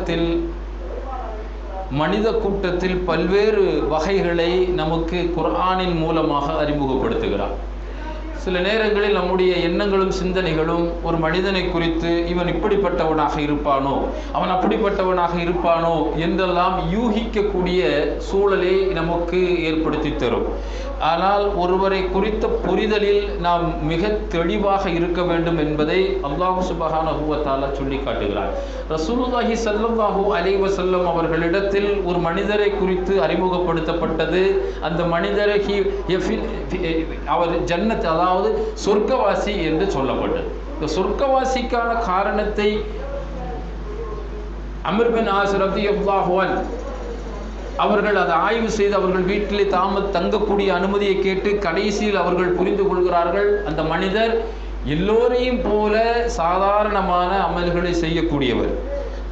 உலகத்தில் மனித கூட்டத்தில் பல்வேறு வகைகளை நமக்கு குர்ஆனின் மூலமாக அறிமுகப்படுத்துகிறார். சில நேரங்களில் நம்முடைய எண்ணங்களும் சிந்தனைகளும் ஒரு மனிதனை குறித்து இவன் இப்படிப்பட்டவனாக இருப்பானோ, அவன் அப்படிப்பட்டவனாக இருப்பானோ என்றெல்லாம் யூகிக்கக்கூடிய சூழலை நமக்கு ஏற்படுத்தி தரும். ஆனால் ஒருவரை குறித்த புரிதலில் நாம் மிக தெளிவாக இருக்க வேண்டும் என்பதை அல்லாஹ் சுப்ஹானஹு வ தஆலா சொல்லி காட்டுகிறார். ரசூலுல்லாஹி ஸல்லல்லாஹு அலைஹி வஸல்லம் அவர்களிடத்தில் ஒரு மனிதரை குறித்து அறிமுகப்படுத்தப்பட்டது. அந்த மனிதர் அவர் ஜன்னத், அதாவது சொர்க்கவாசி என்று சொல்லப்பட்டது. இந்த சொர்க்கவாசிக்கான காரணத்தை அம்ர் பின் ஆஸ் ரலியல்லாஹு அன்ஹு அவர்கள் அதை ஆய்வு செய்து அவர்கள் வீட்டிலே தங்கக்கூடிய அனுமதியை கேட்டு கடைசியில் அவர்கள் புரிந்து கொள்கிறார்கள், அந்த மனிதர் எல்லோரையும் போல சாதாரணமான அமல்களை செய்யக்கூடியவர்.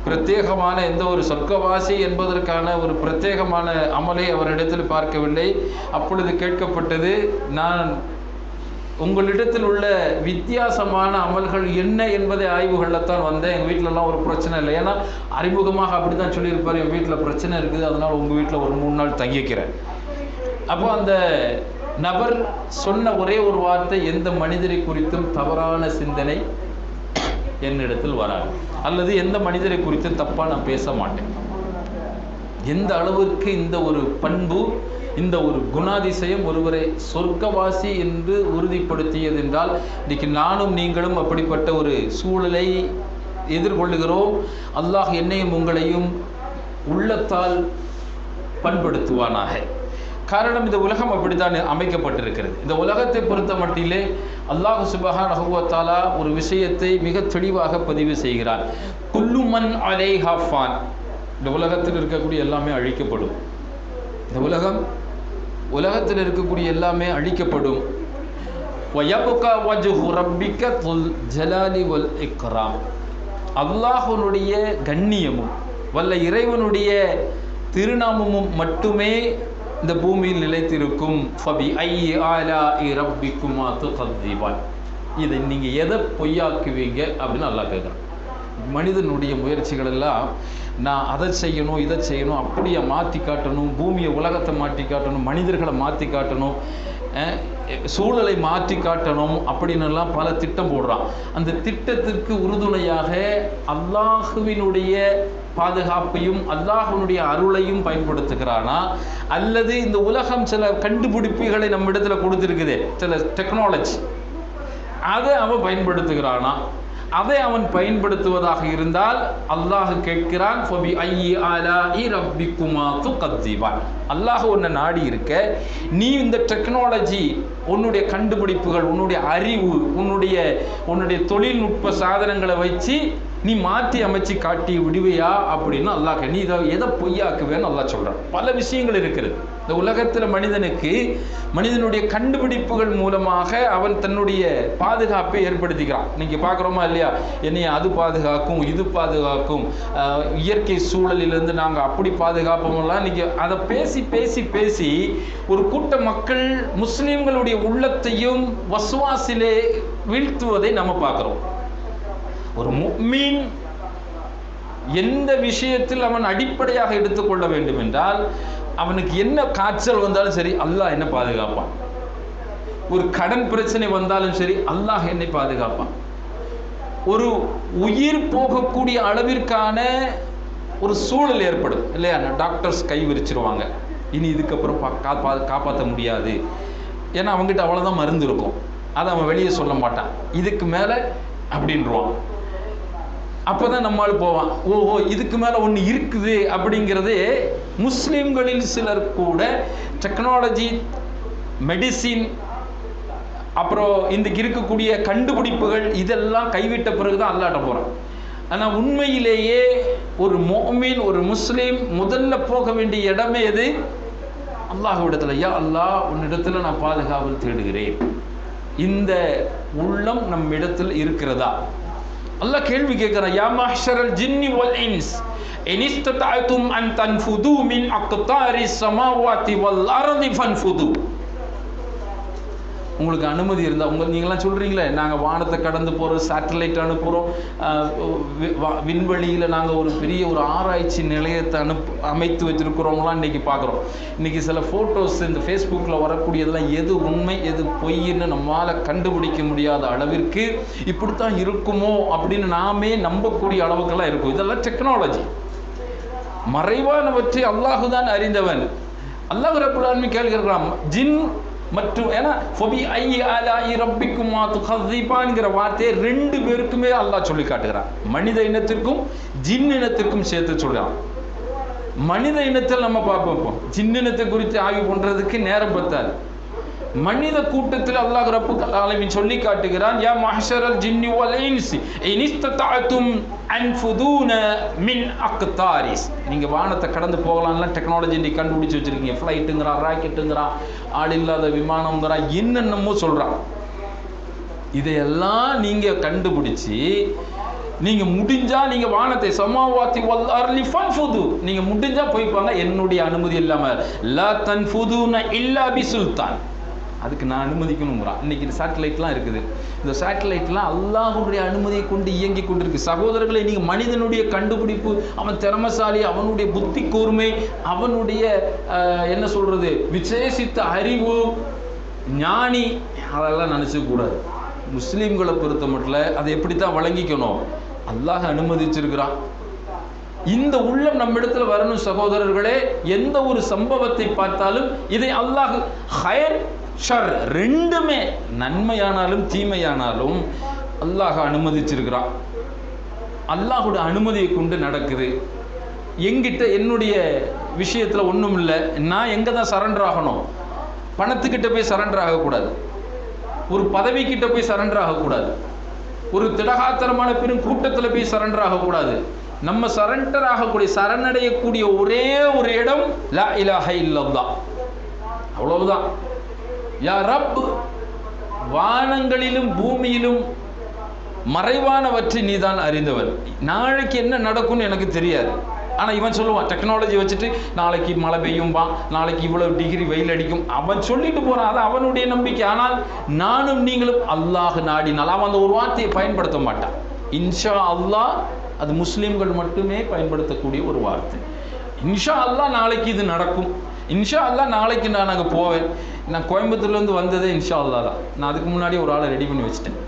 பிரத்யேகமான எந்த ஒரு சொர்க்கவாசி என்பதற்கான ஒரு பிரத்யேகமான அமலை அவரிடத்தில் பார்க்கவில்லை. அப்பொழுது கேட்கப்பட்டது, நான் உங்களிடத்தில் உள்ள வித்தியாசமான அமல்கள் என்ன என்பதை ஆய்வுகளில் தான் வந்தேன். எங்கள் வீட்டிலலாம் ஒரு பிரச்சனை இல்லை. ஏன்னா அறிமுகமாக அப்படி தான் சொல்லியிருப்பார், என் வீட்டில் பிரச்சனை இருக்குது, அதனால் உங்கள் வீட்டில் ஒரு 3 நாள் தங்கிக்கிறேன். அப்போ அந்த நபர் சொன்ன ஒரே ஒரு வார்த்தை, எந்த மனிதரை குறித்தும் தவறான சிந்தனை என்னிடத்தில் வராது, அல்லது எந்த மனிதரை குறித்தும் தப்பாக நான் பேச மாட்டேன். எந்த அளவிற்கு இந்த ஒரு பண்பு, இந்த ஒரு குணாதிசயம் ஒருவரை சொர்க்கவாசி என்று உறுதிப்படுத்தியது என்றால், இன்றைக்கு நானும் நீங்களும் அப்படிப்பட்ட ஒரு சூழலை எதிர்கொள்ளுகிறோம். அல்லாஹ் என்னையும் உங்களையும் உள்ளத்தால் பண்படுத்துவானாக. காரணம், இந்த உலகம் அப்படித்தான் அமைக்கப்பட்டிருக்கிறது. இந்த உலகத்தை பொறுத்த மட்டிலே அல்லாஹ் சுப்ஹானஹு வ தஆலா ஒரு விஷயத்தை மிக தெளிவாக பதிவு செய்கிறார். குல்லு மன் அலைஹா ஃபான். இந்த உலகத்தில் இருக்கக்கூடிய எல்லாமே அழிக்கப்படும். இந்த உலகத்தில் இருக்கக்கூடிய எல்லாமே அழிக்கப்படும். வயபுகா வஜ்ஹு ரப்பிக துல் ஜலாலி வல் இக்ராம். அல்லாஹ்வுடைய கண்ணியமும் வல்ல இறைவனுடைய திருநாமமும் மட்டுமே இந்த பூமியில் நிலைத்திருக்கும். ஃபபி ஐயி ஆலாஇ ரப்பிக்குமா துகذிபான். இதை நீங்கள் எதை பொய்யாக்குவீங்க அப்படின்னு அல்லாஹ் கேட்குறான். மனிதனுடைய முயற்சிகள் எல்லாம், நான் அதை செய்யணும், இதை செய்யணும், அப்படியே மாற்றி காட்டணும், பூமியை உலகத்தை மாற்றி காட்டணும், மனிதர்களை மாற்றி காட்டணும், சூழலை மாற்றி காட்டணும் அப்படின்னுலாம் பல திட்டம் போடுறான். அந்த திட்டத்திற்கு உறுதுணையாக அல்லாஹுவினுடைய பாதுகாப்பையும் அல்லாஹ்வுடைய அருளையும் பயன்படுத்துகிறானா, அல்லது இந்த உலகம் சில கண்டுபிடிப்புகளை நம்ம இடத்துல கொடுத்துருக்குது, சில டெக்னாலஜி, அதை அவன் பயன்படுத்துகிறானா? அதை அவன் பயன்படுத்துவதாக இருந்தால் அல்லாஹ் கேட்கிறான், ஃபபி ஐயி ஆலாஇ ரப்பிக்குமா துகذிபான். அல்லாஹ் உன்னை நாடி இருக்க, நீ இந்த டெக்னாலஜி, உன்னுடைய கண்டுபிடிப்புகள், உன்னுடைய அறிவு, உன்னுடைய தொழில்நுட்ப சாதனங்களை வச்சு நீ மாற்றி அமைச்சு காட்டி விடுவையா அப்படின்னு அல்லாஹ், நீ இதை எதை பொய்யாக்குவேன்னு அல்லாஹ் சொல்கிறான். பல விஷயங்கள் இருக்கிறது இந்த உலகத்தில். மனிதனுடைய கண்டுபிடிப்புகள் மூலமாக அவன் தன்னுடைய பாதுகாப்பை ஏற்படுத்திக்கிறான். நீங்கள் பார்க்குறோமா இல்லையா, என்னைய அது பாதுகாக்கும், இது பாதுகாக்கும், இயற்கை சூழலிலிருந்து நாங்கள் அப்படி பாதுகாப்போம்லாம். நீங்கள் அதை பேசி பேசி பேசி ஒரு கூட்ட மக்கள் முஸ்லீம்களுடைய உள்ளத்தையும் வஸ்வாசிலே வீழ்த்துவதை நம்ம பார்க்குறோம். ஒரு முஃமின் எந்த விஷயத்தில் அவன் அடிப்படையாக எடுத்துக்கொள்ள வேண்டும் என்றால், அவனுக்கு என்ன காய்ச்சல் வந்தாலும் சரி அல்லாஹ் என்ன பாதுகாப்பான். ஒரு கடன் பிரச்சனை வந்தாலும் சரி அல்லாஹ் என்னை பாதுகாப்பான். ஒரு உயிர் போகக்கூடிய அளவிற்கான ஒரு சூழல் ஏற்படும் இல்லையா, டாக்டர்ஸ் கை விரிச்சிருவாங்க, இனி இதுக்கப்புறம் காப்பாற்ற முடியாது, ஏன்னா அவங்ககிட்ட அவ்வளோதான் மருந்து இருக்கும், அதை அவன் வெளியே சொல்ல மாட்டான், இதுக்கு மேலே அப்படின்றான். அப்போ தான் நம்மளால் போவான், ஓஹோ இதுக்கு மேலே ஒன்று இருக்குது அப்படிங்கிறது. முஸ்லீம்களில் சிலர் கூட டெக்னாலஜி, மெடிசின், அப்புறம் இன்றைக்கு இருக்கக்கூடிய கண்டுபிடிப்புகள் இதெல்லாம் கைவிட்ட பிறகு தான் அல்லாட்ட போகிறான். ஆனால் உண்மையிலேயே ஒரு முஃமின், ஒரு முஸ்லீம் முதல்ல போக வேண்டிய இடமே எது? அல்லாஹ்விடத்தில். யா அல்லாஹ், உன்னிடத்தில் நான் பாதுகாவல் தேடுகிறேன். இந்த உள்ளம் நம் இடத்தில் இருக்கிறதா? அல்லாஹ் கேள்வி கேட்கிறான், யா மஹ்ஷரல் ஜின்னி வல் இன்ஸ் இன் இஸ்ததஅதும் அன் தன்ஃபுது மின் அக்தாரிஸ் ஸமாவாதி வல் அர்தி ஃபன்ஃபுது. உங்களுக்கு அனுமதி இருந்தால் நீங்களாம் சொல்கிறீங்களே நாங்கள் வானத்தை கடந்து போகிறோம், சேட்டலைட் அனுப்புகிறோம், விண்வெளியில் நாங்கள் ஒரு பெரிய ஒரு ஆராய்ச்சி நிலையத்தை அமைத்து வச்சுருக்கிறோம்லாம் இன்றைக்கி பார்க்குறோம். இன்றைக்கி சில ஃபோட்டோஸ் இந்த ஃபேஸ்புக்கில் வரக்கூடியதெல்லாம் எது உண்மை எது பொய்ன்னு நம்மளால் கண்டுபிடிக்க முடியாத அளவிற்கு இப்படித்தான் இருக்குமோ அப்படின்னு நாமே நம்பக்கூடிய அளவுக்கெல்லாம் இருக்கும். இதெல்லாம் டெக்னாலஜி. மறைவானவற்றை அல்லாஹு தான் அறிந்தவன். அல்லாஹ் ரப்பல் ஆலமீன் கேட்கிறான் ஜின் மற்றும் ஏன்னா ஃபபி ஐ அலாஇ ரப்பிக்குமா துகஸிபான்ங்கிற வார்த்தையை ரெண்டு பேருக்குமே அல்லாஹ் சொல்லி காட்டுகிறான். மனித இனத்திற்கும் ஜின் இனத்திற்கும் சேர்த்து சொல்றான். மனித இனத்தில் நம்ம பார்ப்போம், ஜின் இனத்தை குறித்து ஆய்வு பண்றதுக்கு நேரம் பத்தாது. மனித கூட்டத்தில் அல்லாஹ் ரப்பல் ஆலமீன் சொல்லி காட்டுகிறான், யா மஹ்ஷரல் ஜின்னி வல் இன்சி இனிஸ்ததஅதும் அன்ஃபுதூன மின் அக்தாரிஸ். நீங்க வானத்தை கடந்து போகலாம்லாம் டெக்னாலஜி இன்னைக்கு கண்டுபிடிச்சு வச்சிருக்கீங்க. ஃப்ளைட்டுங்கிறான், ராக்கெட்டுங்கிறான், ஆள் இல்லாத விமானம்ங்கிறான், என்னென்னமோ சொல்றான். இதையெல்லாம் நீங்க கண்டுபிடிச்சி நீங்க முடிஞ்சா நீங்க வானத்தை சமாவாத்தி வல் அர்லி ஃபன்ஃபுது நீங்க முடிஞ்சா போய்ப்பாங்க, என்னுடைய அனுமதி இல்லாம. லா தன்ஃபுதுன இல்லா பிசுல்தான். அதுக்கு நான் அனுமதிக்கணுங்கிறான். இன்னைக்கு இந்த சேட்டலைட்லாம் இருக்குது. இந்த சேட்டலைட்லாம் அல்லாஹ்வுடைய அனுமதியை கொண்டு இயங்கி கொண்டிருக்கு. சகோதரர்களை, நீங்கள் மனிதனுடைய கண்டுபிடிப்பு, அவன் திறமசாலி, அவனுடைய புத்தி கூர்மை, அவனுடைய என்ன சொல்றது விசேஷித்த அறிவு, ஞானி, அதெல்லாம் நினைச்ச கூடாது. முஸ்லீம்களை பொறுத்த மட்டும் அதை எப்படித்தான் வழங்கிக்கணும், அல்லாஹ் அனுமதிச்சிருக்கிறான். இந்த உள்ளம் நம்ம இடத்துல வரணும் சகோதரர்களே. எந்த ஒரு சம்பவத்தை பார்த்தாலும் இதை அல்லாஹ் ஹைர் ஷர் ரெண்டுமே, நன்மையானாலும் தீமையானாலும் அல்லாஹ் அனுமதிச்சிருக்கிறான். அல்லாஹுடைய அனுமதியை கொண்டு நடக்குது. எங்கிட்ட என்னுடைய விஷயத்தில் ஒன்றும் இல்லை, நான் எங்கே தான் சரண்டர் ஆகணும்? பணத்துக்கிட்ட போய் சரண்டர் ஆகக்கூடாது, ஒரு பதவிக்கிட்ட போய் சரண்டர் ஆகக்கூடாது, ஒரு திடகாத்திரமான பெரும் கூட்டத்தில் போய் சரண்டர் ஆகக்கூடாது. நம்ம சரண்டர் ஆகக்கூடிய சரணடையக்கூடிய ஒரே ஒரு இடம் லா இலாஹ இல்லல்லாஹ், அவ்வளவுதான். யா ரப், வானங்களிலும் பூமியிலும் மறைவானவற்றை நீதான் அறிந்தவன். நாளைக்கு என்ன நடக்கும்னு எனக்கு தெரியாது. ஆனால் இவன் சொல்லுவான், டெக்னாலஜி வச்சுட்டு நாளைக்கு மழை பெய்யும்பா, நாளைக்கு இவ்வளவு டிகிரி வெயில் அடிக்கும், அவன் சொல்லிட்டு போறான். அது அவனுடைய நம்பிக்கை. ஆனால் நானும் நீங்களும் அல்லாஹ் நாடினால் அவன் அந்த ஒரு வார்த்தையை பயன்படுத்த மாட்டான். இன்ஷா அல்லாஹ், அது முஸ்லீம்கள் மட்டுமே பயன்படுத்தக்கூடிய ஒரு வார்த்தை. இன்ஷா அல்லாஹ் நாளைக்கு இது நடக்கும், இன்ஷா அல்லாஹ் நாளைக்கு நான் அங்கே போவேன். நான் கோயம்புத்தூர்லேருந்து வந்ததே இன்ஷா அல்லாஹ் தான். நான் அதுக்கு முன்னாடி ஒரு ஆளை ரெடி பண்ணி வச்சுட்டேன்.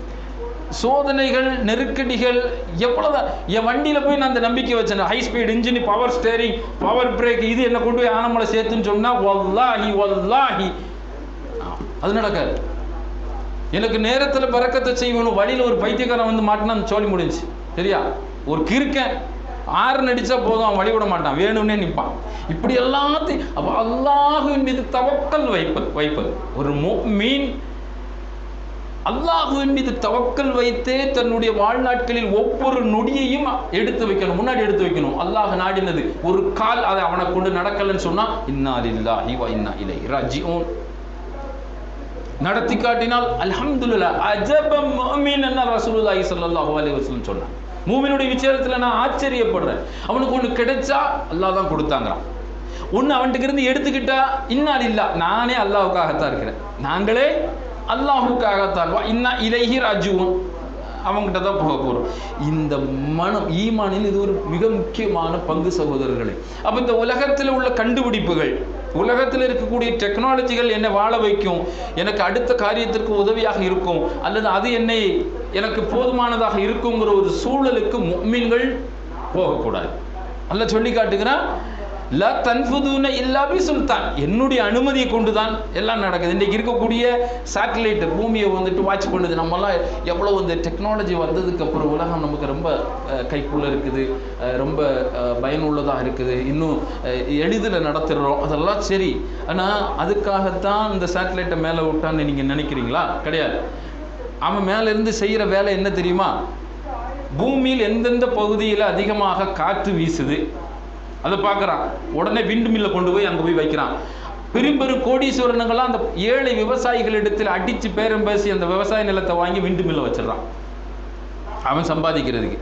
சோதனைகள், நெருக்கடிகள் எவ்வளோதான். என் வண்டியில் போய் நான் அந்த நம்பிக்கை வச்சேன். High speed engine, power steering, power break, இது என்ன கொண்டு போய் ஆனமலை சேர்த்துன்னு சொன்னால் வல்லாஹி வல்லாஹி அது நடக்காது. எனக்கு நேரத்தில் பறக்கத்தை செய்யணும். வழியில் ஒரு பைத்தியக்காரன் வந்து மாட்டினா அந்த சோழி முடிஞ்சு சரியா. ஒரு கிறுக்கன் ஆறு அடிச்சா போதும், அவன் வழி விட மாட்டான், வேணும்னே நிற்பான். இப்படி எல்லாத்தையும் அப்போ அல்லாஹ்வின் மீது தவக்கல் வைப்பது ஒரு முஃமின் அல்லாஹ்வின் மீது தவக்கல் வைத்தே தன்னுடைய வாழ்நாட்களில் ஒவ்வொரு நொடியையும் எடுத்து வைக்கணும், முன்னாடி எடுத்து வைக்கணும். அல்லாஹ் நாடினது ஒரு கால் அதை அவனை கொண்டு நடக்கலன்னு சொன்னா இன்னா லில்லாஹி வ இன்னா இலைஹி ராஜிஊன் நடத்தி காட்டினால் அல்ஹம்துலில்லாஹ் அஜபம் முஃமின் என்ன ரசூலுல்லாஹி ஸல்லல்லாஹு அலைஹி வஸல்லம் சொன்னார். மூமினுடைய விஷயத்தில் நான் ஆச்சரியப்படுறேன். அவனுக்கு ஒன்று கிடைச்சா அல்லாஹ் தான் கொடுத்தாங்கிறான். ஒன்று அவன்கிட்ட இருந்து எடுத்துக்கிட்டா இன்னா லில்லாஹ், நானே அல்லாஹ்வுக்காகத்தான் இருக்கிறேன், நாங்களே அல்லாஹுக்காகத்தான் இன்னா இலைஹி ராஜிஊன், அவங்ககிட்ட தான் போக போகிறோம். இந்த மனம் ஈமானில் இது ஒரு மிக முக்கியமான பங்கு சகோதரர்களே. அப்போ இந்த உலகத்தில் உள்ள கண்டுபிடிப்புகள், உலகத்தில் இருக்கக்கூடிய டெக்னாலஜிகள் என்னை வாழ வைக்கும், எனக்கு அடுத்த காரியத்திற்கு உதவியாக இருக்கும், அல்லது அது என்னை எனக்கு போதுமானதாக இருக்குங்கிற ஒரு சூழலுக்கு முஃமின்கள் போகக்கூடாது. அல்லாஹ் சொல்லி காட்டுகிறான், லா தன்ஃபுதுன இல்லா பிசுல்தான், என்னுடைய அனுமதியை கொண்டு தான் எல்லாம் நடக்குது. இன்றைக்கு இருக்கக்கூடிய சேட்டலைட் பூமியை வந்துட்டு வாட்ச் பண்ணுது. நம்மலாம் எவ்வளோ இந்த டெக்னாலஜி வந்ததுக்கு அப்புறம் உலகம் நமக்கு ரொம்ப கைக்குள்ள இருக்குது, ரொம்ப பயனுள்ளதாக இருக்குது, இன்னும் எளிதில் நடத்துகிறோம், அதெல்லாம் சரி. ஆனால் அதுக்காகத்தான் இந்த சேட்டலைட்டை மேலே விட்டான்னு நீங்கள் நினைக்கிறீங்களா? கிடையாது. அவன் மேலேருந்து செய்கிற வேலை என்ன தெரியுமா? பூமியில் எந்தெந்த பகுதியில் அதிகமாக காற்று வீசுது அதை பார்க்குறான், உடனே விண்டு மில்லை கொண்டு போய் அங்கே போய் வைக்கிறான். பெரும் பெரும் கோடீஸ்வரனுங்களாம் அந்த ஏழை விவசாயிகளிடத்தில் அடித்து பேரம் பேசி அந்த விவசாய நிலத்தை வாங்கி விண்டு மில்லை வச்சிடறான் அவன் சம்பாதிக்கிறதுக்கு.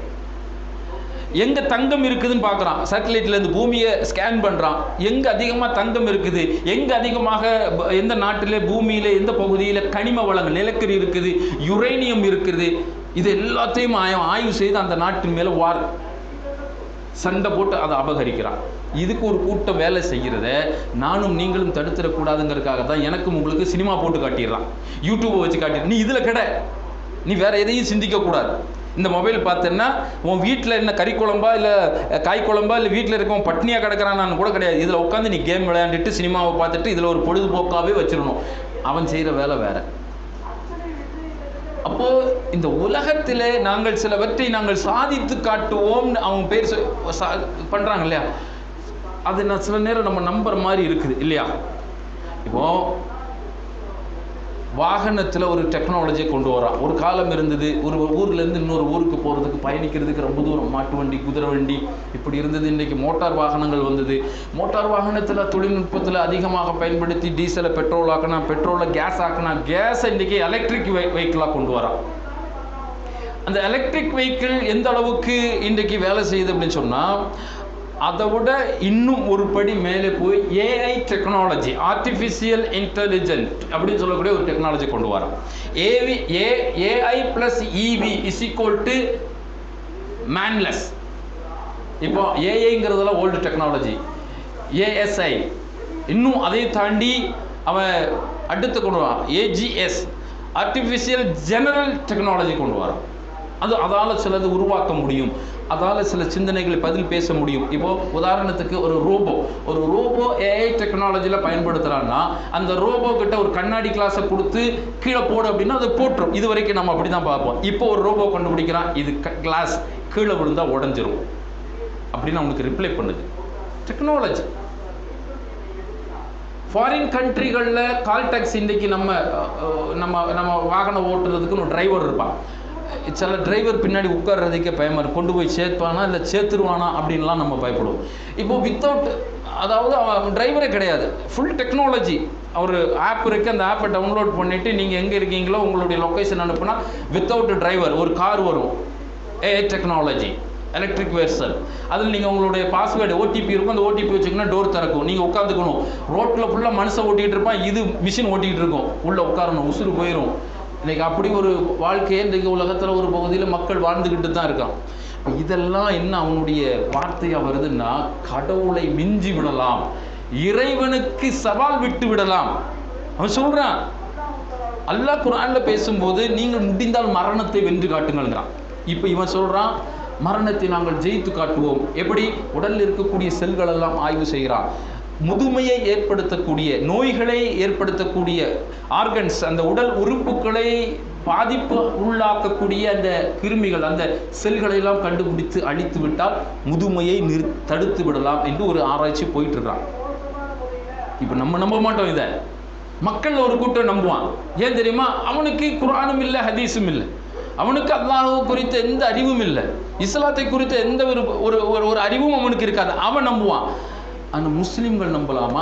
எங்கே தங்கம் இருக்குதுன்னு பார்க்குறான். சேட்டலைட்லேருந்து பூமியை ஸ்கேன் பண்ணுறான். எங்கே அதிகமாக தங்கம் இருக்குது, எங்கே அதிகமாக எந்த நாட்டில் பூமியில் எந்த பகுதியில் கனிம வளங்கள் நிலக்கரி இருக்குது, யுரேனியம் இருக்குது, இது எல்லாத்தையும் ஆய்வு செய்து அந்த நாட்டின் மேலே சண்டை போட்டு அதை அபகரிக்கிறான். இதுக்கு ஒரு கூட்டம் வேலை செய்கிறத நானும் நீங்களும் தடுத்துடக்கூடாதுங்கிறதுக்காக தான் எனக்கும் உங்களுக்கு சினிமா போட்டு காட்டிடுறான், யூடியூப்பை வச்சு காட்டிடுறான். நீ இதில் கடை, நீ வேற எதையும் சிந்திக்கக்கூடாது. இந்த மொபைல் பார்த்தேன்னா உன் வீட்டில் என்ன கறி குழம்பா இல்லை காய் குழம்பா இல்லை வீட்டில் இருக்கவன் பட்னியாக கிடக்கிறான்னு கூட கிடையாது. இதில் உட்காந்து நீ கேம் விளையாண்டுட்டு சினிமாவை பார்த்துட்டு இதில் ஒரு பொழுதுபோக்காகவே வச்சிடணும். அவன் செய்கிற வேலை வேற. அப்போ இந்த உலகத்திலே நாங்கள் சிலவற்றை நாங்கள் சாதித்து காட்டுவோம்னு அவங்க பேர் பண்றாங்க இல்லையா, அது நான் சில நேரம் நம்ம நம்புற மாதிரி இருக்குது இல்லையா. இப்போ வாகனத்தில் ஒரு டெக்னாலஜியை கொண்டு வரான். ஒரு காலம் இருந்தது, ஒரு ஊர்லேருந்து இன்னொரு ஊருக்கு போகிறதுக்கு பயணிக்கிறதுக்கு ரொம்ப தூரம் மாட்டு வண்டி குதிரை வண்டி இப்படி இருந்தது. இன்றைக்கி மோட்டார் வாகனங்கள் வந்தது. மோட்டார் வாகனத்தில் தொழில்நுட்பத்தில் அதிகமாக பயன்படுத்தி டீசலை பெட்ரோல் ஆக்கினா, பெட்ரோலை கேஸ் ஆக்கினா, கேஸை இன்றைக்கி எலக்ட்ரிக் வெஹிக்கிளாக கொண்டு வரான். அந்த எலக்ட்ரிக் வெஹிக்கிள் எந்த அளவுக்கு இன்றைக்கு வேலை செய்யுது அப்படின்னு சொன்னால், அதை விட இன்னும் ஒரு படி மேலே போய் ஏஐ டெக்னாலஜி, ஆர்டிஃபிஷியல் இன்டெலிஜென்ட் அப்படின்னு சொல்லக்கூடிய ஒரு டெக்னாலஜி கொண்டு வரோம். AI plus EV is equal to manless. இப்போ ஏஐங்கிறதெல்லாம் ஓல்டு டெக்னாலஜி, ஏஎஸ்ஐ இன்னும் அதை தாண்டி அவன் அடுத்து கொண்டு வரான், ஏஜிஎஸ் ஆர்டிஃபிஷியல் ஜெனரல் டெக்னாலஜி கொண்டு வரான். அதால் சிலது உருவாக்க முடியும், அதால் சில சிந்தனைகளை பதில் பேச முடியும். இப்போ உதாரணத்துக்கு ஒரு ரோபோ ஏஐ டெக்னாலஜியில் பயன்படுத்துகிறான்னா அந்த ரோபோ கிட்ட ஒரு கண்ணாடி கிளாஸை கொடுத்து கீழே போடு அப்படின்னா அதை போட்டுரும். இது வரைக்கும் நம்ம அப்படி தான் பார்ப்போம். இப்போ ஒரு ரோபோ கண்டுபிடிக்கிறான், இது கிளாஸ் கீழே விழுந்தால் உடஞ்சிரும் அப்படின்னு அவனுக்கு ரிப்ளை பண்ணுது டெக்னாலஜி. ஃபாரின் கண்ட்ரிகளில் கால் டாக்ஸி இன்றைக்கி நம்ம வாகனம் ஓட்டுறதுக்கு ஒரு டிரைவர் இருப்பான். சில டிரைவர் பின்னாடி உட்கார்றதுக்கே பயமாக இருக்கும், கொண்டு போய் சேர்ப்பானா இல்லை சேர்த்துருவானா அப்படின்லாம் நம்ம பயப்படுவோம். இப்போ வித்தவுட், அதாவது அவன் டிரைவரே கிடையாது, ஃபுல் டெக்னாலஜி. ஒரு ஆப் இருக்குது, அந்த ஆப்பை டவுன்லோட் பண்ணிவிட்டு நீங்கள் எங்கே இருக்கீங்களோ உங்களுடைய லொக்கேஷன் அனுப்புனா வித்தவுட் டிரைவர் ஒரு கார் வரும். ஏஐ டெக்னாலஜி எலக்ட்ரிக் வெர்சல். அதில் நீங்கள் உங்களுடைய பாஸ்வேர்டு ஓடிபி இருக்கும், அந்த ஓடிபி வச்சுக்கினா டோர் திறக்கும், நீங்கள் உட்காந்துக்கணும். ரோட்டில் ஃபுல்லாக மனுஷன் ஓட்டிகிட்டு இருப்பான், இது மிஷின் ஓட்டிகிட்டு இருக்கும், உள்ளே உட்காரணும், உசுறு போயிடும். இன்றைக்கி அப்படி ஒரு வாழ்க்கையை இன்றைக்கு உலகத்தில் ஒரு பகுதியில் மக்கள் வாழ்ந்துக்கிட்டு தான் இருக்கான். இதெல்லாம் என்ன அவனுடைய வார்த்தையாக வருதுன்னா, கடவுளை மிஞ்சி விடலாம், இறைவனுக்கு சவால் விட்டு விடலாம். அவன் சொல்கிறான், அல்லாஹ் குர்ஆனில் பேசும்போது நீங்கள் முடிந்தால் மரணத்தை வென்று காட்டுங்கள்ங்கிறான். இப்போ இவன் சொல்கிறான், மரணத்தை நாங்கள் ஜெயித்து காட்டுவோம். எப்படி? உடலில் இருக்கக்கூடிய செல்கள் எல்லாம் ஆய்வு செய்கிறான். முதுமையை ஏற்படுத்தக்கூடிய, நோய்களை ஏற்படுத்தக்கூடிய ஆர்கன்ஸ், அந்த உடல் உறுப்புகளை பாதிப்பு உள்ளாக்கக்கூடிய அந்த கிருமிகள், அந்த செல்களை எல்லாம் கண்டுபிடித்து அழித்து விட்டால் முதுமையை தடுத்து விடலாம் என்று ஒரு ஆராய்ச்சி போயிட்டு இருக்கான். இப்போ நம்ம நம்ப மாட்டோம், இதை மக்கள் ஒரு கூட்டம் நம்புவான். ஏன் தெரியுமா? அவனுக்கு குர்ஆனும் இல்லை, ஹதீஸும் இல்லை, அவனுக்கு அல்லாஹ் குறித்த எந்த அறிவும் இல்லை, இஸ்லாத்தை குறித்த எந்த ஒரு அறிவும் அவனுக்கு இருக்காது. அவன் நம்புவான். ஆனால் முஸ்லீம்கள் நம்பலாமா?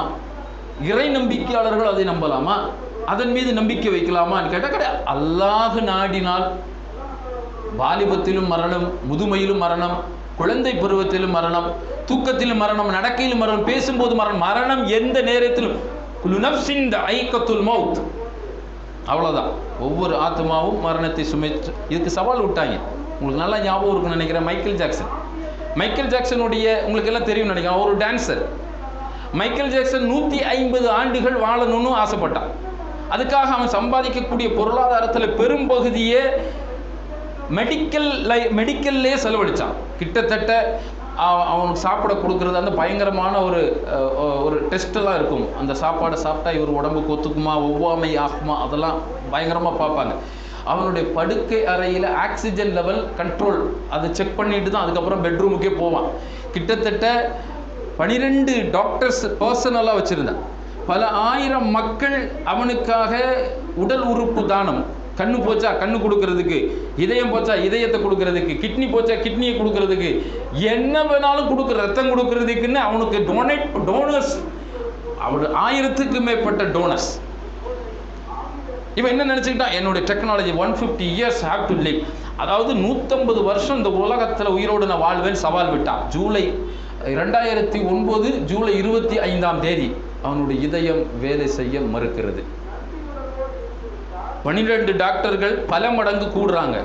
இறை நம்பிக்கையாளர்கள் அதை நம்பலாமா? அதன் மீது நம்பிக்கை வைக்கலாமான்னு கேட்டால் கிடையாது. அல்லாஹ் நாடினால் வாலிபத்திலும் மரணம், முதுமையிலும் மரணம், குழந்தை பருவத்திலும் மரணம், தூக்கத்திலும் மரணம், நடக்கையிலும் மரணம், பேசும்போது மரணம். மரணம் எந்த நேரத்திலும் ஐக்கத்துல் மவுத், அவ்வளோதான். ஒவ்வொரு ஆத்மாவும் மரணத்தை சுமைத்து இதுக்கு சவால் விட்டாங்க. உங்களுக்கு நல்லா ஞாபகம் இருக்குன்னு நினைக்கிறேன், மைக்கேல் ஜாக்சனுடைய, உங்களுக்கு எல்லாம் தெரியும் நினைக்கிறேன், அவர் ஒரு டான்ஸர். மைக்கேல் ஜாக்சன் 150 ஆண்டுகள் வாழணும்னு ஆசைப்பட்டான். அதுக்காக அவன் சம்பாதிக்கக்கூடிய பொருளாதாரத்தில் பெரும்பகுதியே மெடிக்கல்லே செலவழித்தான். கிட்டத்தட்ட அவனுக்கு சாப்பிட கொடுக்குறது அந்த பயங்கரமான ஒரு டெஸ்ட்டெல்லாம் இருக்கும். அந்த சாப்பாடை சாப்பிட்டா இவர் உடம்புக்கு ஒத்துக்குமா, ஒவ்வாமை ஆகுமா, அதெல்லாம் பயங்கரமாக பார்ப்பாங்க. அவனுடைய படுக்கை அறையில் ஆக்சிஜன் லெவல் கண்ட்ரோல் அதை செக் பண்ணிட்டு தான் அதுக்கப்புறம் பெட்ரூமுக்கே போவான். கிட்டத்தட்ட 12 டாக்டர்ஸ் பர்சனலாக வச்சுருந்தான். பல ஆயிரம் மக்கள் அவனுக்காக உடல் உறுப்பு தானம், கண்ணு போச்சா கண்ணு கொடுக்கறதுக்கு, இதயம் போச்சா இதயத்தை கொடுக்கறதுக்கு, கிட்னி போச்சா கிட்னியை கொடுக்கறதுக்கு, என்ன வேணாலும் ரத்தம் கொடுக்கறதுக்குன்னு அவனுக்கு டோனர்ஸ், அவர் 1000க்கு மேற்பட்ட டோனர்ஸ். இவன் என்ன நினச்சிக்கிட்டான், என்னுடைய technology 150 years have to live, அதாவது 150 வருஷம் இந்த உலகத்தில் உயிரோடு நான் வாழ்வேன் சவால் விட்டான். ஜூலை 2009 ஜூலை 25 அவனுடைய இதயம் வேலை செய்ய மறுக்கிறது. 12 டாக்டர்கள் பல மடங்கு கூடுறாங்க.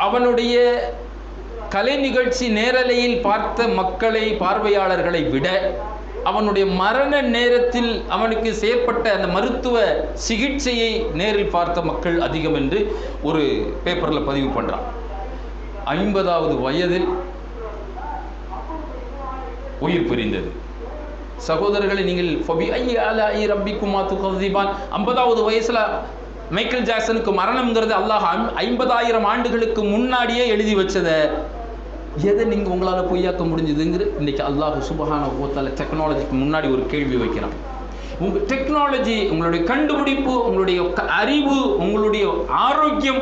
அவனுடைய கலை நிகழ்ச்சி நேரலையில் பார்த்த மக்களை, பார்வையாளர்களை விட அவனுடைய மரண நேரத்தில் அவனுக்கு செயற்பட்ட அந்த மருத்துவ சிகிச்சையை நேரில் பார்த்த மக்கள் அதிகம் என்று ஒரு பேப்பரில் பதிவு பண்ணுறான். 50வது வயதில் உயிர் பிரிந்தது. சகோதரர்களை, நீங்கள் 50வது வயசுல மைக்கேல் ஜாக்சனுக்கு மரணம்ங்கிறது அல்லாஹ் 50,000 ஆண்டுகளுக்கு முன்னாடியே எழுதி வச்சதை எதை நீங்கள் உங்களால் பொய்யாக்க முடிஞ்சதுங்கிற இன்னைக்கு அல்லாஹ் சுப்ஹானஹு வ தஆலா டெக்னாலஜிக்கு முன்னாடி ஒரு கேள்வி வைக்கிறான். உங்கள் டெக்னாலஜி, உங்களுடைய கண்டுபிடிப்பு, உங்களுடைய அறிவு, உங்களுடைய ஆரோக்கியம்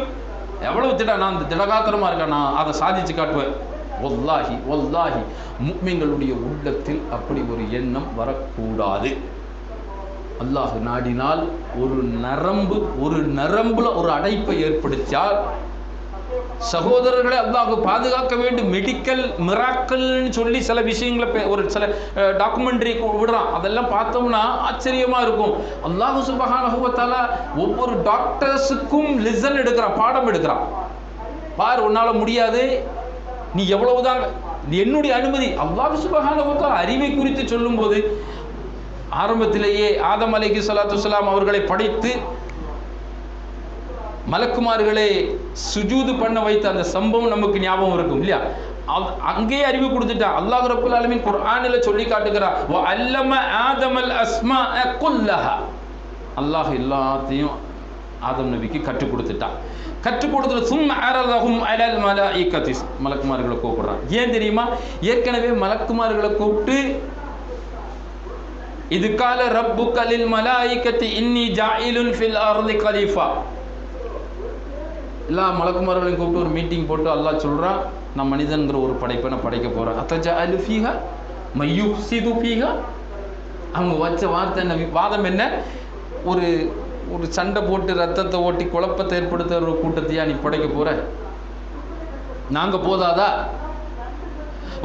எவ்வளவு நான் திடகாத்திரமாக இருக்கேன், நான் அதை சாதிச்சு காட்டுவேன். வல்லாஹி வல்லாஹி முஃமின்களுடைய உள்ளத்தில் அப்படி ஒரு எண்ணம் வரக்கூடாது. அல்லாஹ் நாடினால் ஒரு நரம்புல ஒரு அடைப்பை ஏற்படுத்தியால், சகோதரர்களை அல்லாஹ் பாதுகாக்க வேண்டும். மெடிக்கல் மிராக்கல்னு சொல்லி சில விஷயங்களை ஒரு சில டாக்குமெண்ட்ரி விடுறான். அதெல்லாம் பார்த்தோம்னா ஆச்சரியமா இருக்கும். அல்லாஹ் சுப்ஹானஹு வ தஆலா ஒவ்வொரு டாக்டர்ஸுக்கும் லெசன் எடுக்கிறான், பாடம் எடுக்கிறான். பார், உன்னால முடியாது, நீ எவ்வளவுதான், என்னுடைய அனுமதி. அல்லாஹ் சுப்ஹானஹு வ தஆலா அறிவை குறித்து சொல்லும் போது ஆரம்பத்திலேயே ஆதம் அலைஹிஸ்ஸலாத்து வஸ்ஸலாம் அவர்களை படைத்து மலக்குமார்களை சுஜூது பண்ண வைத்த அந்த சம்பவம் நமக்கு ஞாபகம் இருக்கும் இல்லையா? அங்கேயே அறிவு கொடுத்துட்டான். அல்லாஹ் ரப்பல் ஆலமீன் குர்ஆனில் சொல்லி காட்டுகிறார், வ அல்லம ஆதமல் அஸ்மாஅ குல்லஹா. அல்லாஹ் எல்லாத்தையும் ஆதம் நபிக்கு கற்றுக் கொடுத்துட்டான். கற்றுக் கொடுத்துட்டு சும்ம அரதஹும் அலல் மலாயிகத்தி, மலக்குமார்களை கூப்பிடுறான். ஏன் தெரியுமா? ஏற்கனவே மலக்குமார்களை கூப்பிட்டு இது கால ரப்புக லில் மலாயிகத்தி இன்னி ஜாயிலுன் ஃபில் அர்தி கலீஃபா, எல்லா மலக்குமார்களையும் கூப்பிட்டு ஒரு மீட்டிங் போட்டு அல்லாஹ் சொல்கிறான், நான் மனிதன்கிற ஒரு படைப்பை நான் படைக்க போகிறேன். அத்தஜஅலு ஃபீஹா மய்யுஃப்ஸிது ஃபீஹா. அவங்க வச்ச வார்த்தை என்ன, வாதம் என்ன? ஒரு சண்டை போட்டு ரத்தத்தை ஓட்டி குழப்பத்தை ஏற்படுத்துகிற ஒரு கூட்டத்தையா நீ படைக்க போகிற? நாங்கள் போதாதா?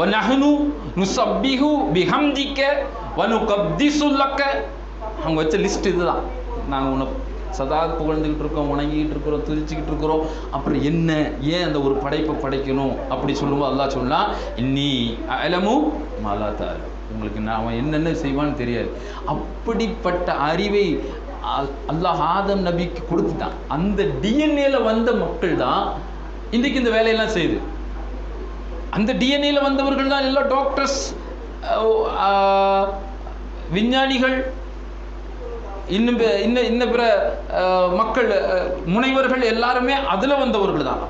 வநஹ்னு நுஸப்பிஹு பிஹம்திக வனுகத்திஸு லக. அவங்க வச்ச லிஸ்ட் இதுதான். நாங்கள் உன்னை சதா புகழ்ந்துக்கிட்டு இருக்கோம், வணங்கிக்கிட்டு இருக்கிறோம், துதிச்சுக்கிட்டு இருக்கிறோம். அப்புறம் என்ன, ஏன் அந்த ஒரு படைப்பை படைக்கணும் அப்படி சொல்லும்போது அல்லாஹ் சொன்னால், இன்னி அலமு மாலா தஅலமூன், உங்களுக்கு நான் அவன் என்னென்ன செய்வான்னு தெரியாது. அப்படிப்பட்ட அறிவை அல்லாஹ் ஆதம் நபிக்கு கொடுத்துட்டான். அந்த டிஎன்ஏல வந்த மக்கள் தான் இன்றைக்கு இந்த வேலையெல்லாம் செய்யுது. அந்த டிஎன்ஏல வந்தவர்கள் தான் எல்லா டாக்டர்ஸ், விஞ்ஞானிகள், இன்னும் பிற மக்கள், முனைவர்கள் எல்லாருமே அதில் வந்தவர்கள் தான்.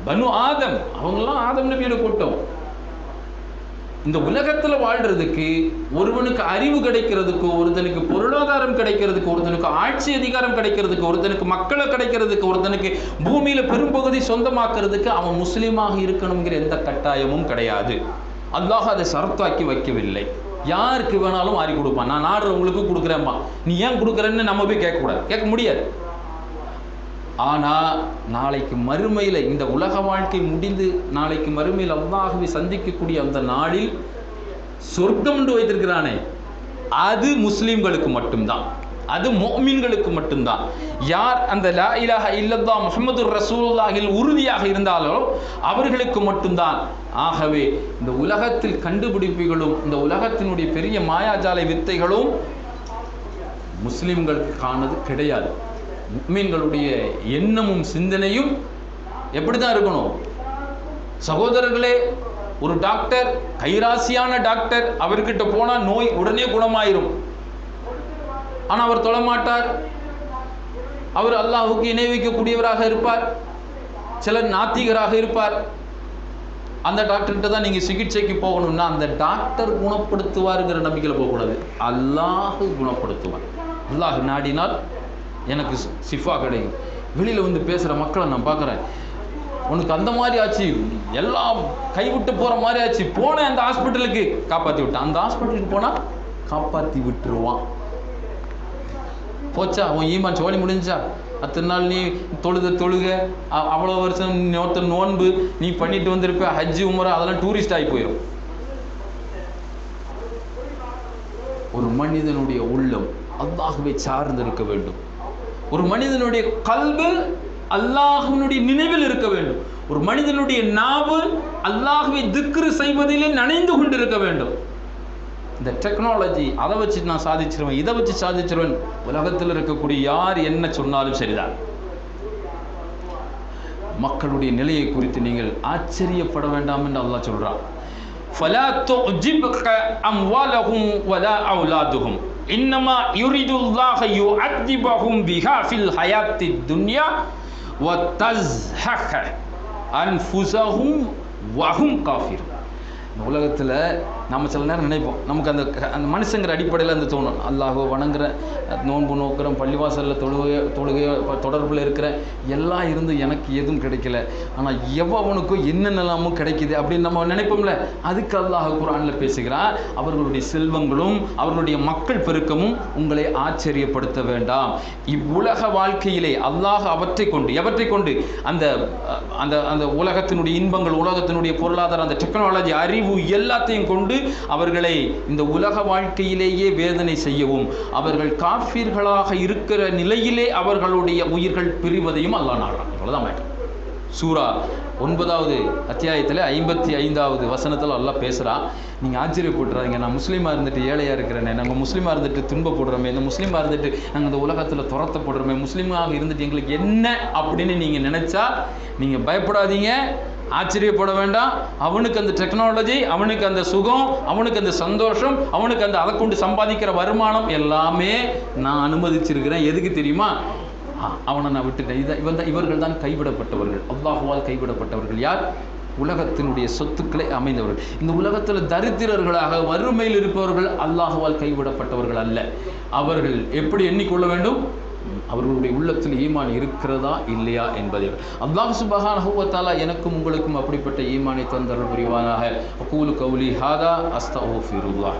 பனு ஆதம், அவங்கெல்லாம் ஆதம் நபியோட கூட்டம். இந்த உலகத்தில் வாழ்றதுக்கு ஒருவனுக்கு அறிவு கிடைக்கிறதுக்கு, ஒருத்தனுக்கு பொருளாதாரம் கிடைக்கிறதுக்கு, ஒருத்தனுக்கு ஆட்சி அதிகாரம் கிடைக்கிறதுக்கு, ஒருத்தனுக்கு மக்களை கிடைக்கிறதுக்கு, ஒருத்தனுக்கு பூமியில் பெரும்பகுதி சொந்தமாக்குறதுக்கு அவன் முஸ்லீமாக இருக்கணுங்கிற எந்த கட்டாயமும் கிடையாது. அல்லாஹ் அதை சரத்தாக்கி வைக்கவில்லை. யாருக்கு வேணாலும் மாறி கொடுப்பான். நான் நாடுறவங்களுக்கு கொடுக்குறேன்ப்பா, நீ ஏன் கொடுக்குறேன்னு நம்ம போய் கேட்கக்கூடாது, கேட்க முடியாது. ஆனால் நாளைக்கு மறுமையில், இந்த உலக வாழ்க்கை முடிந்து நாளைக்கு மறுமையில் அல்லாஹ்வை சந்திக்கக்கூடிய அந்த நாளில் சொர்க்கம் என்று வைத்திருக்கிறானே, அது முஸ்லீம்களுக்கு மட்டும்தான், அது முஃமின்களுக்கு மட்டும்தான். யார் அந்த லா இலாஹ இல்லல்லாஹ் முஹம்மதுர் ரசூலுல்லாஹில் உறுதியாக இருந்தாலோ அவர்களுக்கு மட்டும்தான். ஆகவே இந்த உலகத்தில் கண்டுபிடிப்புகளும் இந்த உலகத்தினுடைய பெரிய மாயாஜாலை வித்தைகளும் முஸ்லிம்களுக்கானது கிடையாது. முஃமின்களுடைய எண்ணமும் சிந்தனையும் எப்படி தான் இருக்கணும்? சகோதரர்களே, ஒரு டாக்டர், கைராசியான டாக்டர், அவர்கிட்ட போனால் நோய் உடனே குணமாயிரும். ஆனால் அவர் தொழமாட்டார், அவர் அல்லாஹுக்கு இணை வைக்கக்கூடியவராக இருப்பார், சிலர் நாத்திகராக இருப்பார். அந்த டாக்டர்கிட்ட தான் நீங்கள் சிகிச்சைக்கு போகணும்னா அந்த டாக்டர் குணப்படுத்துவாருங்கிற நம்பிக்கையில் போகக்கூடாது. அல்லாஹ் குணப்படுத்துவார். அல்லாஹ் நாடினால் எனக்கு சிஃபா கிடைக்கும். வெளியில் வந்து பேசுகிற மக்களை நான் பார்க்குறேன், உனக்கு அந்த மாதிரி ஆச்சு, எல்லாம் கைவிட்டு போகிற மாதிரி ஆச்சு, போனேன் அந்த ஹாஸ்பிட்டலுக்கு, காப்பாற்றி விட்டான். அந்த ஹாஸ்பிட்டலுக்கு போனால் காப்பாற்றி விட்டுருவான். போச்சா உன் ஈமான் சோழி முடிஞ்சா? அத்தனை நாள் நீ தொழுக அவ்வளோ வருஷம் நோன்பு நீ பண்ணிட்டு வந்திருப்ப, ஹஜ்ஜு உம்ரா அதெல்லாம் டூரிஸ்ட் ஆகி போயிடும். ஒரு மனிதனுடைய உள்ளம் அல்லாஹ்வை சார்ந்து இருக்க வேண்டும். ஒரு மனிதனுடைய கல்பு அல்லாஹ்வினுடைய நினைவில் இருக்க வேண்டும். ஒரு மனிதனுடைய நாவு அல்லாஹ்வை திக்ரு செய்வதிலே நனைந்து கொண்டிருக்க வேண்டும். இந்த டெக்னாலஜி அதை வச்சு நான் சாதிச்சிருவேன், இதை வச்சு சாதிச்சிருவேன், உலகத்தில் இருக்கக்கூடிய யார் என்ன சொன்னாலும் சரிதான். மக்களுடைய நிலையை குறித்து நீங்கள் ஆச்சரியப்பட வேண்டாம் என்று அல்லாஹ் சொல்றான். فَلَا تُعْجِبْكَ أَمْوَالُهُمْ وَلَا أَوْلَادُهُمْ إِنَّمَا يُرِيدُ اللَّهُ يُعَذِّبَهُم بِهَا فِي الْحَيَاةِ الدُّنْيَا وَتَزْهَقَ أَنفُسُهُمْ وَهُمْ كَافِرُونَ. இந்த உலகத்தில் நம்ம சில நேரம் நினைப்போம், நமக்கு அந்த மனுஷங்கிற அடிப்படையில் அந்த தோணும், அல்லாஹோ வணங்குற, நோன்பு நோக்கிறோம், பள்ளிவாசலில் தொழுகையோ தொடர்பில் இருக்கிற எல்லாம் இருந்து எனக்கு எதுவும் கிடைக்கல, ஆனால் எவ்வளவுனுக்கும் என்னென்னலாமும் கிடைக்குது அப்படின்னு நம்ம நினைப்போம்ல. அதுக்கு அல்லாஹ் குர்ஆனில் பேசுகிறார், அவர்களுடைய செல்வங்களும் அவர்களுடைய மக்கள் பெருக்கமும் உங்களை ஆச்சரியப்படுத்த வேண்டாம். இவ்வுலக வாழ்க்கையிலே அல்லாஹ் எவற்றை கொண்டு அந்த அந்த அந்த உலகத்தினுடைய இன்பங்கள், உலகத்தினுடைய பொருளாதாரம், அந்த டெக்னாலஜி, அறிவு எல்லாத்தையும் கொண்டு அவர்களை இந்த உலக வாழ்க்கையிலேயே வேதனை செய்யவும், அவர்கள் காஃபிர்களாக இருக்கிற நிலையிலே அவர்களுடைய உயிர்கள் பிரிவதையும் அல்லாஹ் நாடுறான். இவ்வளவுதான் மேட்டர். சூரா 9வது அத்தியாயத்தில் 55வது வசனத்தில் அல்லாஹ் பேசுகிறான். நீங்கள் ஆச்சரியப்படுறாங்க, நான் முஸ்லீமாக இருந்துட்டு ஏழையாக இருக்கிறேனே, நாங்கள் முஸ்லீமாக இருந்துட்டு துன்பப்படுறோமே, இந்த முஸ்லீமாக இருந்துட்டு நாங்கள் இந்த உலகத்தில் துரத்தப்படுறோமே, முஸ்லீமாக இருந்துட்டு எங்களுக்கு என்ன அப்படின்னு நீங்கள் நினச்சா நீங்கள் பயப்படாதீங்க, ஆச்சரியப்பட வேண்டாம். அவனுக்கு அந்த டெக்னாலஜி, அவனுக்கு அந்த சுகம், அவனுக்கு அந்த சந்தோஷம், அவனுக்கு அந்த அதை கொண்டு சம்பாதிக்கிற வருமானம் எல்லாமே நான் அனுமதிச்சிருக்கிறேன். எதுக்கு தெரியுமா? அவனை நான் விட்டுட்டேன். இவர்கள் தான் கைவிடப்பட்டவர்கள், அல்லாஹ்வால் கைவிடப்பட்டவர்கள். யார்? உலகத்தினுடைய சொத்துக்களை அமைந்தவர்கள். இந்த உலகத்தில் தரித்திரர்களாக வறுமையில் இருப்பவர்கள் அல்லாஹ்வால் கைவிடப்பட்டவர்கள் அல்ல. அவர்கள் எப்படி எண்ணிக்கொள்ள வேண்டும்? அவர்களுடைய உள்ளத்தில் ஈமான் இருக்கிறதா இல்லையா என்பதை. அல்லாஹ் சுப்ஹானஹு வ தஆலா எனக்கும் உங்களுக்கும் அப்படிப்பட்ட ஈமானை தந்தருள் புரிவானாக. அகூலு கௌலி ஹாதா அஸ்தக்ஃபிருல்லாஹ்.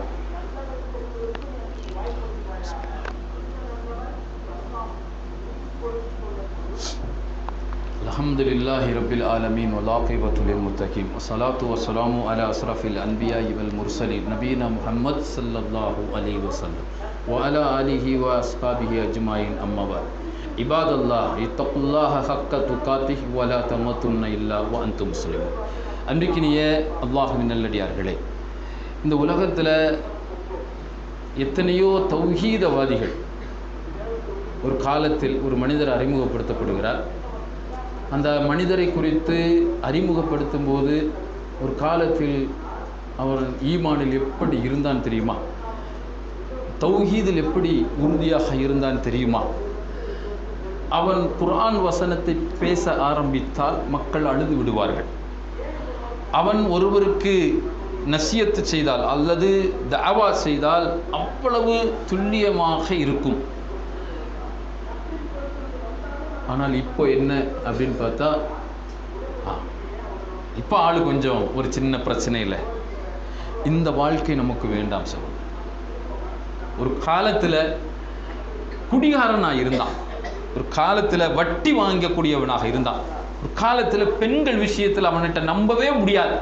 அல்ஹம்துலில்லாஹி ரப்பில் ஆலமீன் வல் ஆகிபத்து லில் முத்தகீன் வஸ்ஸலாத்து வஸ்ஸலாமு அலா அஸ்ரஃபில் அன்பியாஇ வல் முர்சலீன் நபீனா முஹம்மத் ஸல்லல்லாஹு அலைஹி வஸல்லம் وعلى آله وأصحابه أجمعين أما بعد عباد الله اتقوا الله حق تقاته ولا تموتن إلا وأنتم مسلمون. அன்பிற்கினிய அல்லாஹ்வின் நல்லடியார்களே, இந்த உலகத்தில் எத்தனையோ தௌஹீதவாதிகள் ஒரு காலத்தில் ஒரு மனிதர் அறிமுகப்படுத்தப்படுகிறார். அந்த மனிதரை குறித்து அறிமுகப்படுத்தும் போது ஒரு காலத்தில் அவர் ஈமானில் எப்படி இருந்தான் தெரியுமா? தௌஹீதில் எப்படி உறுதியாக இருந்தான் தெரியுமா? அவன் குர்ஆன் வசனத்தை பேச ஆரம்பித்தால் மக்கள் அழுது விடுவார்கள். அவன் ஒருவருக்கு நசியத்து செய்தால் அல்லது தஅவா செய்தால் அவ்வளவு துல்லியமாக இருக்கும். ஆனால் இப்போ என்ன அப்படின்னு பார்த்தா, இப்போ ஆளு கொஞ்சம் ஒரு சின்ன பிரச்சனை இல்லை, இந்த வாழ்க்கை நமக்கு வேண்டாம் சார். ஒரு காலத்தில் குடிகாரனாக இருந்தான், ஒரு காலத்தில் வட்டி வாங்கக்கூடியவனாக இருந்தான், ஒரு காலத்தில் பெண்கள் விஷயத்தில் அவன்கிட்ட நம்பவே முடியாது,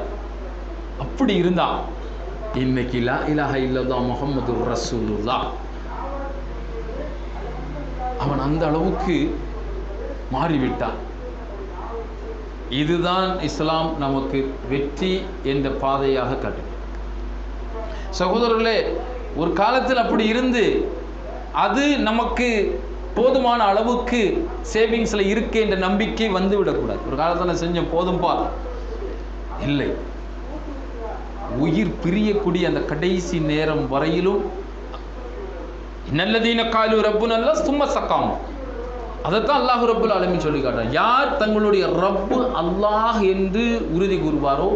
அப்படி இருந்தான். இன்னைக்கு லா இலாஹ இல்லல்லாஹ் முஹம்மதுர் ரசூலுல்லாஹ், அவன் அந்த அளவுக்கு மாறிவிட்டான். இதுதான் இஸ்லாம் நமக்கு வெற்றி என்ற பாதையாக காட்டும். சகோதரர்களே, ஒரு காலத்தில் அப்படி இருந்து அது நமக்கு போதுமான அளவுக்கு சேவிங்ஸில் இருக்கு என்ற நம்பிக்கை வந்து விடக்கூடாது. ஒரு காலத்தில் செஞ்ச போதும்பா இல்லை, உயிர் பிரியக்கூடிய அந்த கடைசி நேரம் வரையிலும் இன்னல்லதீன காலு ரப்புனல்லாஹ் சும்ம ஸகாமு, அதைத்தான் அல்லாஹ் ரப்புல் ஆலமீன் சொல்லி காட்டுறார். யார் தங்களுடைய ரப்பு அல்லாஹ் என்று உறுதி கூறுவாரோ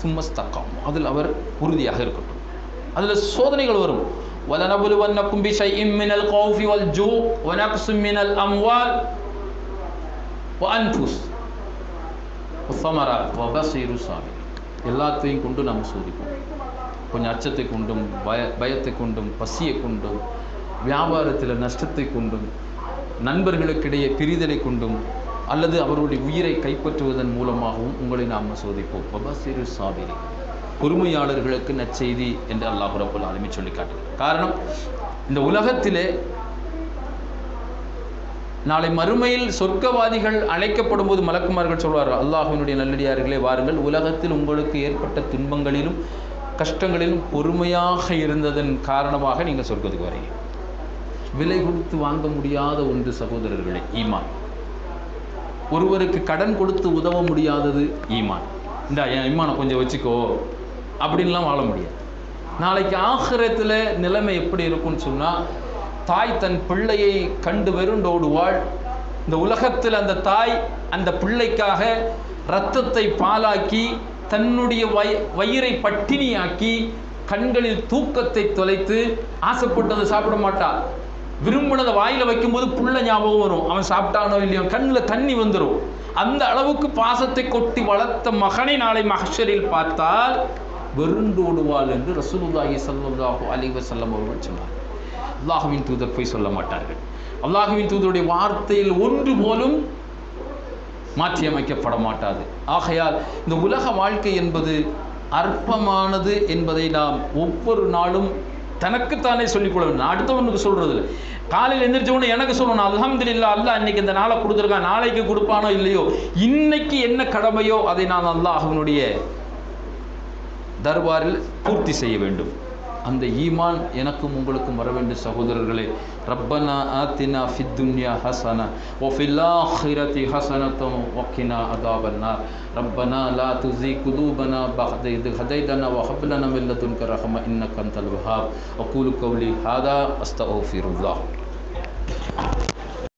சும்ம ஸகாமு, அதில் அவர் உறுதியாக இருக்கட்டும். அதில் சோதனைகள் வரும். وَلَنَبْلُوَنَّكُمْ بِشَيْءٍ مِّنَ الْخَوْفِ وَالْجُوعِ وَنَقْصٍ مِّنَ الْأَمْوَالِ وَأَنفُسِ وَالثَّمَرَاتِ وَبَشِّرِ الصَّابِرِينَ. எல்லாத்தையும் கொண்டு நாம் சோதிப்போம். கொஞ்சம் அச்சத்தை கொண்டும் பயத்தை கொண்டும் பசியை கொண்டும் வியாபாரத்தில் நஷ்டத்தை கொண்டும், நண்பர்களுக்கிடையே பிரிதலை கொண்டும், அல்லது அவருடைய உயிரை கைப்பற்றுவதன் மூலமாகவும் உங்களை நாம் சோதிப்போம். வபசிரு சாபிரி, பொறுமையாளர்களுக்கு நற்செய்தி என்று அல்லாஹ் ரப்பல் ஆலமீன் சொல்லி காட்டுகிறார். காரணம், இந்த உலகத்திலே நாளை மறுமையில் சொர்க்கவாதிகள் அழைக்கப்படும் போது மலக்குமார்கள் சொல்வார்கள், அல்லாஹ்வினுடைய நல்லடியார்களே வாருங்கள், உலகத்தில் உங்களுக்கு ஏற்பட்ட துன்பங்களிலும் கஷ்டங்களிலும் பொறுமையாக இருந்ததன் காரணமாக நீங்கள் சொர்க்கத்துக்கு வரீங்க. விலை கொடுத்து வாங்க முடியாத ஒன்று சகோதரர்களே ஈமான். ஒருவருக்கு கடன் கொடுத்து உதவ முடியாதது ஈமான். இந்த என் ஈமானை கொஞ்சம் வச்சுக்கோ அப்படின்லாம் வாழ முடியாது. நாளைக்கு ஆখিরাத்தில் நிலைமை எப்படி இருக்கும்னு சொன்னால், தாய் தன் பிள்ளையை கண்டு வெறுண்டோடுவாள். இந்த உலகத்தில் அந்த தாய் அந்த பிள்ளைக்காக இரத்தத்தை பாலாக்கி, தன்னுடைய வயிறை பட்டினியாக்கி, கண்களில் தூக்கத்தை தொலைத்து, ஆசைப்பட்டதை சாப்பிட மாட்டாள். விரும்பினதை வாயில் வைக்கும்போது புள்ள ஞாபகம் வரும், அவன் சாப்பிட்டானோ இல்லையோ, கண்ணில் தண்ணி வந்துடும். அந்த அளவுக்கு பாசத்தை கொட்டி வளர்த்த மகனை நாளை மஹ்ஷரில் பார்த்தால் வெறுண்டோடுவாள் என்று ரசூலுல்லாஹி ஸல்லல்லாஹு அலைஹி வஸல்லம் அவர்கள் சொன்னார். அல்லாஹுவின் தூதர் போய் சொல்ல மாட்டார்கள். அல்லாஹுவின் தூதருடைய வார்த்தையில் ஒன்று போலும் மாற்றியமைக்கப்பட மாட்டாது. ஆகையால் இந்த உலக வாழ்க்கை என்பது அற்பமானது என்பதை நாம் ஒவ்வொரு நாளும் தனக்குத்தானே சொல்லிக்கொள்ள வேண்டும். அடுத்தவனுக்கு சொல்றது இல்லை. காலையில் எந்திரிச்சவொன்னு எனக்கு சொல்லணும், அல்ஹம்துலில்லாஹ், அல்லாஹ் இன்னைக்கு இந்த நாளை கொடுத்துருக்கான், நாளைக்கு கொடுப்பானோ இல்லையோ, இன்னைக்கு என்ன கடமையோ அதை நான் அல்லாஹ்வினுடைய தர்பாரில் பூர்த்தி செய்ய வேண்டும். அந்த ஈமான் எனக்கும் உங்களுக்கும் வர வேண்டும் சகோதரர்களே. ரப்பனா ஆத்தினா ஃபித் துன்யா ஹஸனா வ ஃபில் ஆখিরাতি ஹஸனத்தன் வ கினா அஸாபன்னார். ரப்பனா லா துஸி குலூபனா பஅத இத் ஹதைதனா வ ஹப் லனா மின் லதுன்க ரஹ்ம இன்னக அன்தல் வஹ்ஹாப். அகூலு கௌலி ஹாதா அஸ்தக்ஃபிருல்லாஹ்.